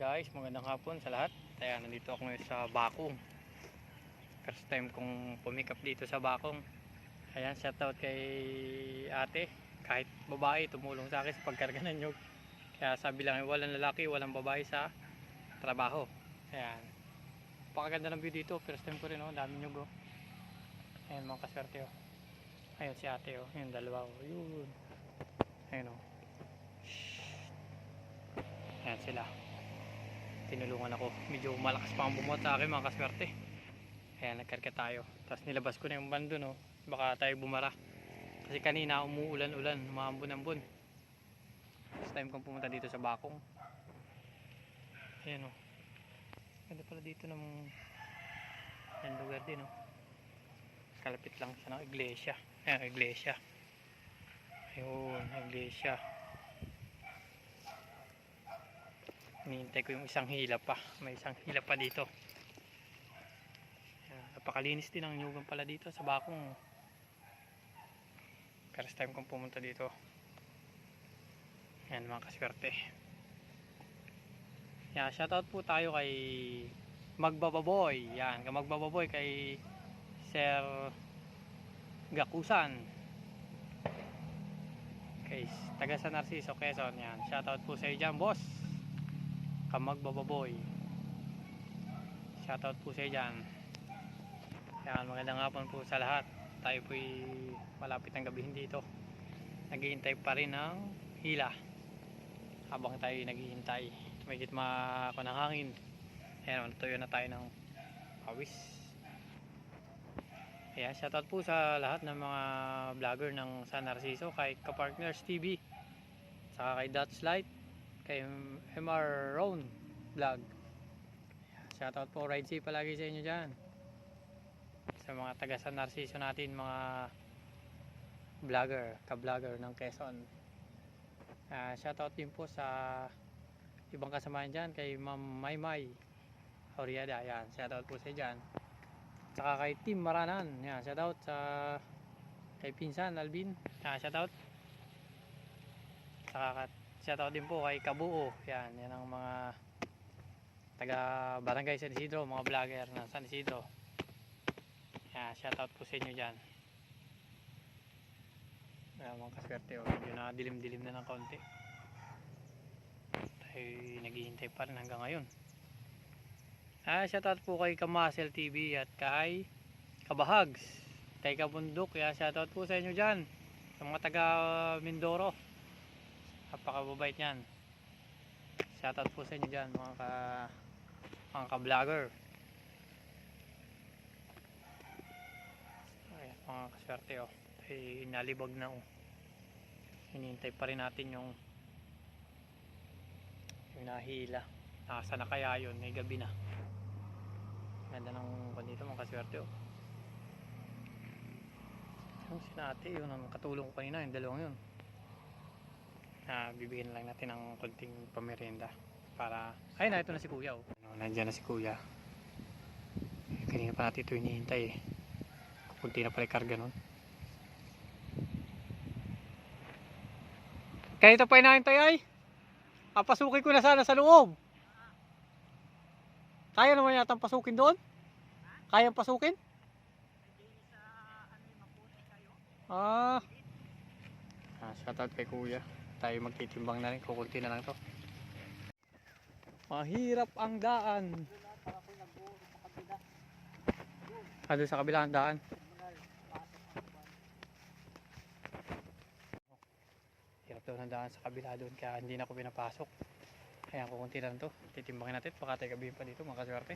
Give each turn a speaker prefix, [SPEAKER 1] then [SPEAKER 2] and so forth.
[SPEAKER 1] Guys, magandang hapon sa lahat. Kaya nandito ako ngayon sa Bakong. First time kong pumikap dito sa Bakong. Ayan, shoutout kay ate. Kahit babae, tumulong sa akin sa pagkarga ng nyug. Kaya sabi lang, walang lalaki, walang babae sa trabaho. Ayan. Pakaganda ng view dito. First time ko rin, oh. Dami nyug, oh. Ayan, mga kaswerte, oh. Ayun si ate, oh. Yung dalawa, oh. Yun. Ayun, oh. Ayan sila. Tinulungan ako. Medyo malakas pa ang bumot sa akin, mga kaswerte. Kaya nagkarga tayo. Tapos nilabas ko na yung bando, no. Baka tayo bumara. Kasi kanina umuulan-ulan, umambon-ambon. First time kong pumunta dito sa Bakong. Ayan, oh. Ganda pala dito ng yan lugar din, oh. Kalapit lang siya ng iglesia. Ayan, iglesia. Ayun, iglesia. Hinihintay ko yung isang hila pa. May isang hila pa dito. Napakalinis din ang nyugan pala dito sa Bakong. First time kong pumunta dito. Yan mga kaswerte. Yan, shoutout po tayo kay Magbababoy. Yan, kay Magbababoy, kay Sir Gakusan, kay taga San Narciso, Quezon. Yan, shoutout po sa iyo dyan, boss. Magbababoy, shoutout po sa dyan. Yan, magandang hapon po sa lahat. Tayo po'y malapit ng gabihin dito. Naghihintay pa rin ng hila. Habang tayo naghihintay, may gitma ako ng hangin. Ayan, natuyo na tayo ng pawis. Ayan, shoutout po sa lahat ng mga vlogger ng San Narciso, kay Kapartners TV, saka kay Dutch Light, kay MR Ron Vlog. Shoutout po, ride safe palagi sa inyo dyan. Sa mga taga San Narciso natin, mga vlogger, ka-vlogger ng Quezon. Shoutout din po sa ibang kasamahan dyan, kay Ma'am Maymay Auriada. Yan, shoutout po sa dyan. Saka kay Team Maranan. Yan, shoutout sa kay Pinsan Alvin. Shoutout. Saka shoutout din po kay Kabuo. Yan, yan ang mga taga Barangay San Isidro, mga vlogger ng San Isidro. Yan, shoutout po sa inyo dyan. Yan, mga kaswerte, oh. Medyo na dilim-dilim na ng kaunti. Tayo naghihintay pa rin hanggang ngayon. Shoutout po kay Kamasel TV at kay Kabahags, kay Kabundok. Shoutout po sa inyo dyan, sa mga taga Mindoro. Napakababait yan. Shoutout po sa inyo dyan, mga ka-vlogger. Ayan, mga kaswerte, oh. Ay, nalibag na, oh. Hinihintay pa rin natin yung nahila. Nasa na kaya yun, may gabi na. Ganda ng dito, mga kaswerte, oh. Yung sinati, yun ang katulong ko kanina, yung dalawang yun. Bibigyan lang natin ng konting pamerienda para, ay na, ito na si kuya, oh. Nandiyan na si kuya. Kanina pa natin ito hinihintay, eh. Kunti na pala karga nun. Kaya ito pa hinahintay, ay papasukin ko na sana sa loob. Kaya naman yata pasukin doon? Kayang pasukin? Shoutout kay kuya. Tayo magtitimbang na rin, kukunti na lang to. Mahirap ang daan. Doon sa kabila ang daan. Hirap daw ng daan sa kabila doon, kaya hindi na ako pinapasok. Kaya kukunti na lang to. Titimbangin natin, baka tayo gabihin pa dito, mga kaswerte.